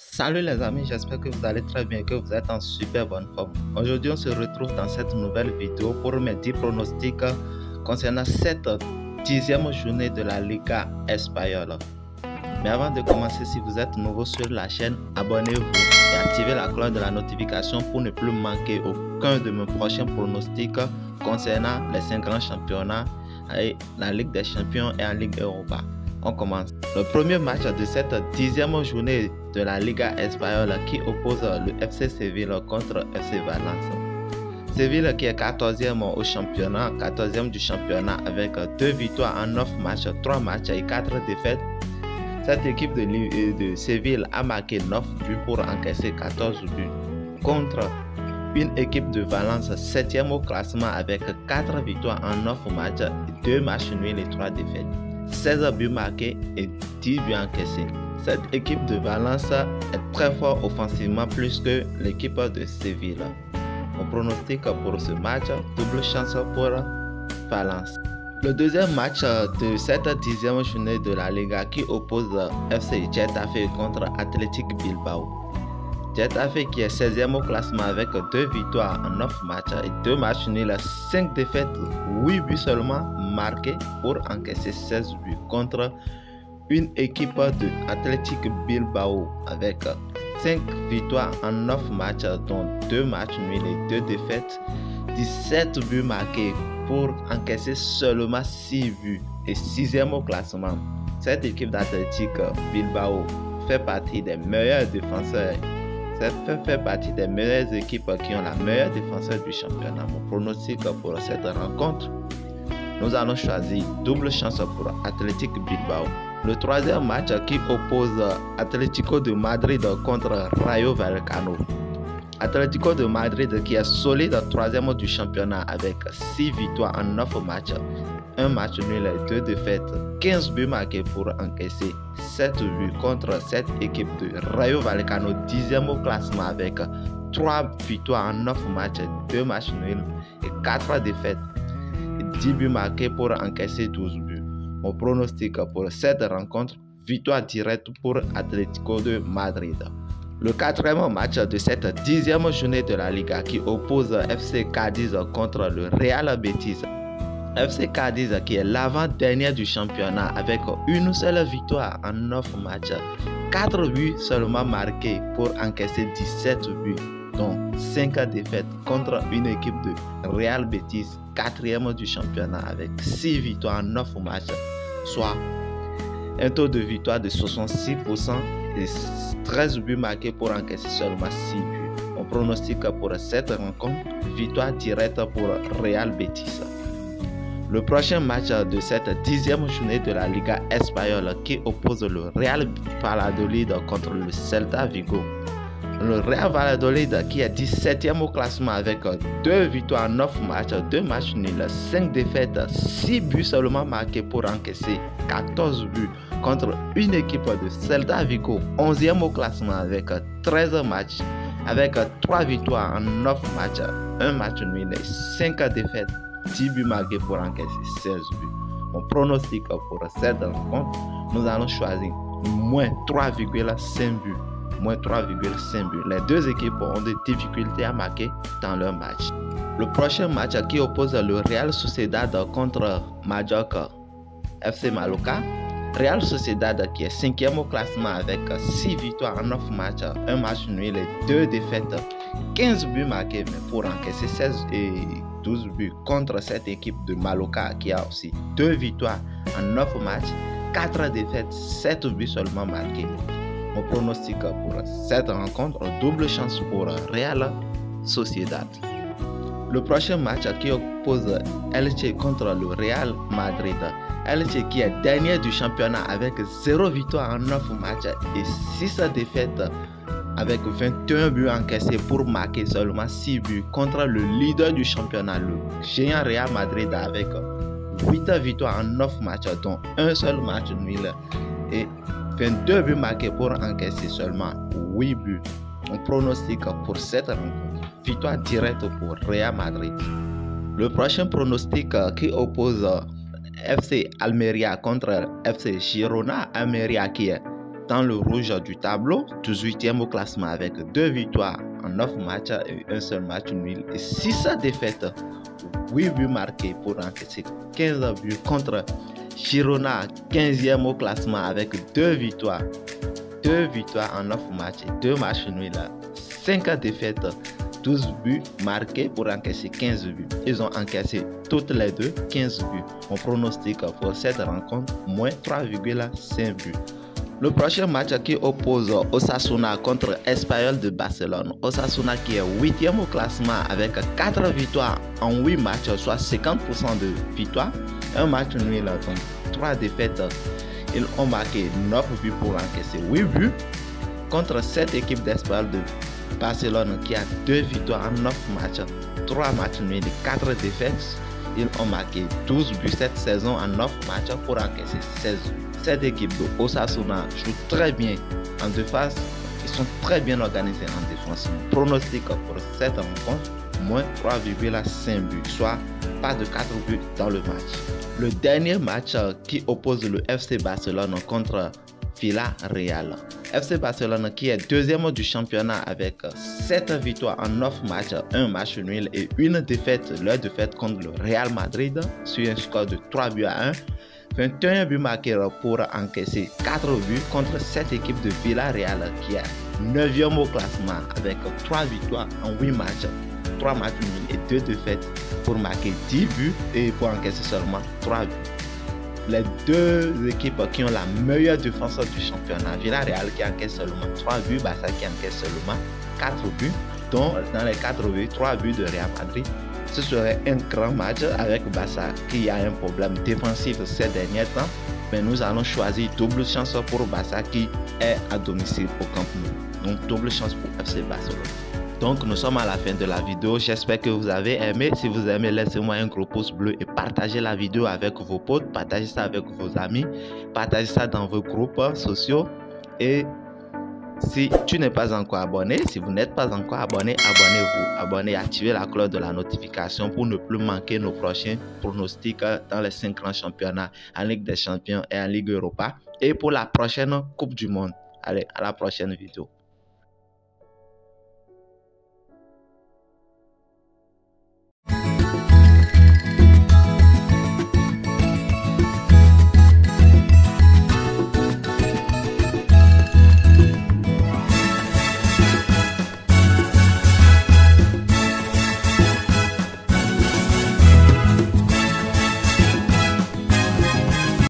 Salut les amis, j'espère que vous allez très bien et que vous êtes en super bonne forme. Aujourd'hui, on se retrouve dans cette nouvelle vidéo pour mes 10 pronostics concernant cette 10e journée de la Liga espagnole. Mais avant de commencer, si vous êtes nouveau sur la chaîne, abonnez-vous et activez la cloche de la notification pour ne plus manquer aucun de mes prochains pronostics concernant les 5 grands championnats, la Ligue des Champions et la Ligue Europa. On commence. Le premier match de cette 10e journée de la Liga espagnole qui oppose le FC Séville contre FC Valence. Séville qui est 14e au championnat, 14e du championnat avec 2 victoires en 9 matchs, 3 matchs et 4 défaites. Cette équipe de Séville a marqué 9 buts pour encaisser 14 buts contre une équipe de Valence 7e au classement avec 4 victoires en 9 matchs, 2 matchs nuls et 3 défaites. 16 buts marqués et 10 buts encaissés. Cette équipe de Valence est très forte offensivement plus que l'équipe de Séville. On pronostique pour ce match, double chance pour Valence. Le deuxième match de cette 10e journée de la Liga qui oppose FC Getafe contre Athletic Bilbao. Getafe qui est 16e au classement avec 2 victoires en 9 matchs et 2 matchs nuls, 5 défaites, 8 buts seulement marqués pour encaisser 16 buts contre une équipe de Athletic Bilbao avec 5 victoires en 9 matchs dont 2 matchs nuls et 2 défaites, 17 buts marqués pour encaisser seulement 6 buts et 6e au classement. Cette équipe d'Athletic Bilbao fait partie des meilleurs défenseurs. Fait partie des meilleures équipes qui ont la meilleure défenseur du championnat. Mon pronostic pour cette rencontre, nous allons choisir double chance pour Athletic Bilbao. Le troisième match qui oppose Atlético de Madrid contre Rayo Vallecano. Atlético de Madrid qui est solide 3e du championnat avec 6 victoires en 9 matchs, 1 match nul et 2 défaites, 15 buts marqués pour encaisser 7 buts contre cette équipe de Rayo Vallecano 10e au classement avec 3 victoires en 9 matchs, 2 matchs nuls et 4 défaites, 10 buts marqués pour encaisser 12 buts. Mon pronostic pour cette rencontre, victoire directe pour Atlético de Madrid. Le quatrième match de cette 10e journée de la Liga qui oppose FC Cadiz contre le Real Betis. FC Cadiz qui est l'avant-dernier du championnat avec une seule victoire en 9 matchs, 4 buts seulement marqués pour encaisser 17 buts, dont 5 défaites contre une équipe de Real Betis, 4e du championnat avec 6 victoires en 9 matchs, soit un taux de victoire de 66% et 13 buts marqués pour encaisser seulement 6 buts. On pronostique pour cette rencontre, victoire directe pour Real Betis. Le prochain match de cette 10e journée de la Liga espagnole qui oppose le Real Valladolid contre le Celta Vigo. Le Real Valladolid qui est 17e au classement avec 2 victoires en 9 matchs, 2 matchs nuls, 5 défaites, 6 buts seulement marqués pour encaisser 14 buts contre une équipe de Celta Vigo 11e au classement avec 13 matchs, avec 3 victoires en 9 matchs, 1 match nul et 5 défaites, 10 buts marqués pour encaisser 16 buts. Mon pronostic pour cette rencontre, nous allons choisir moins 3,5 buts. Moins 3,5 buts. Les deux équipes ont des difficultés à marquer dans leur match. Le prochain match qui oppose le Real Sociedad contre Mallorca FC Mallorca. Real Sociedad qui est 5e au classement avec 6 victoires en 9 matchs, 1 match nul et 2 défaites, 15 buts marqués mais pour encaisser 16 et 12 buts contre cette équipe de Mallorca qui a aussi 2 victoires en 9 matchs, 4 défaites, 7 buts seulement marqués. Mon pronostic pour cette rencontre, double chance pour Real Sociedad. Le prochain match qui oppose Elche contre le Real Madrid. Elche qui est dernier du championnat avec 0 victoire en 9 matchs et 6 défaites avec 21 buts encaissés pour marquer seulement 6 buts contre le leader du championnat, le géant Real Madrid avec 8 victoires en 9 matchs dont un seul match nul et 22 buts marqués pour encaisser seulement 8 buts. On pronostique pour cette rencontre, victoire directe pour Real Madrid. Le prochain pronostic qui oppose FC Almeria contre FC Girona. Almeria qui est dans le rouge du tableau, 18e au classement avec 2 victoires en 9 matchs et un seul match nul et 6 défaites. 8 buts marqués pour encaisser 15 buts contre Girona, 15e au classement avec 2 victoires. 2 victoires en 9 matchs et 2 matchs nuls. 5 défaites, 12 buts marqués pour encaisser 15 buts. Ils ont encaissé toutes les deux 15 buts. On pronostique pour cette rencontre moins 3,5 buts. Le prochain match qui oppose Osasuna contre Espanyol de Barcelone. Osasuna qui est 8e au classement avec 4 victoires en 8 matchs, soit 50% de victoires. Un match nul, donc 3 défaites. Ils ont marqué 9 buts pour encaisser 8 buts contre cette équipe d'Espanyol de Barcelone qui a 2 victoires en 9 matchs, 3 matchs nuls et 4 défaites. Ils ont marqué 12 buts cette saison en 9 matchs pour encaisser 16 buts. Cette équipe de Osasuna joue très bien en défense. Ils sont très bien organisés en défense. Pronostic pour cette rencontre, moins 3,5 buts, soit pas de 4 buts dans le match. Le dernier match qui oppose le FC Barcelone contre Villarreal. FC Barcelone qui est 2e du championnat avec 7 victoires en 9 matchs, 1 match nul et 1 défaite. Leur défaite contre le Real Madrid sur un score de 3 buts à 1. 21 buts marqués pour encaisser 4 buts contre cette équipe de Villarreal qui est 9e au classement avec 3 victoires en 8 matchs, 3 matchs nuls et 2 défaites pour marquer 10 buts et pour encaisser seulement 3 buts. Les deux équipes qui ont la meilleure défense du championnat, Villarreal qui encaisse seulement 3 buts, Barça qui encaisse seulement 4 buts, dont dans les 4 buts, 3 buts de Real Madrid. Ce serait un grand match avec Barça qui a un problème défensif ces derniers temps, mais nous allons choisir double chance pour Barça qui est à domicile au Camp Nou. Donc double chance pour FC Barcelone. Donc nous sommes à la fin de la vidéo, j'espère que vous avez aimé. Si vous aimez, laissez-moi un gros pouce bleu et partagez la vidéo avec vos potes, partagez ça avec vos amis, partagez ça dans vos groupes sociaux. Et si tu n'es pas encore abonné, si vous n'êtes pas encore abonné, abonnez-vous. Abonnez et activez la cloche de la notification pour ne plus manquer nos prochains pronostics dans les 5 grands championnats, en Ligue des Champions et en Ligue Europa. Et pour la prochaine Coupe du Monde. Allez, à la prochaine vidéo.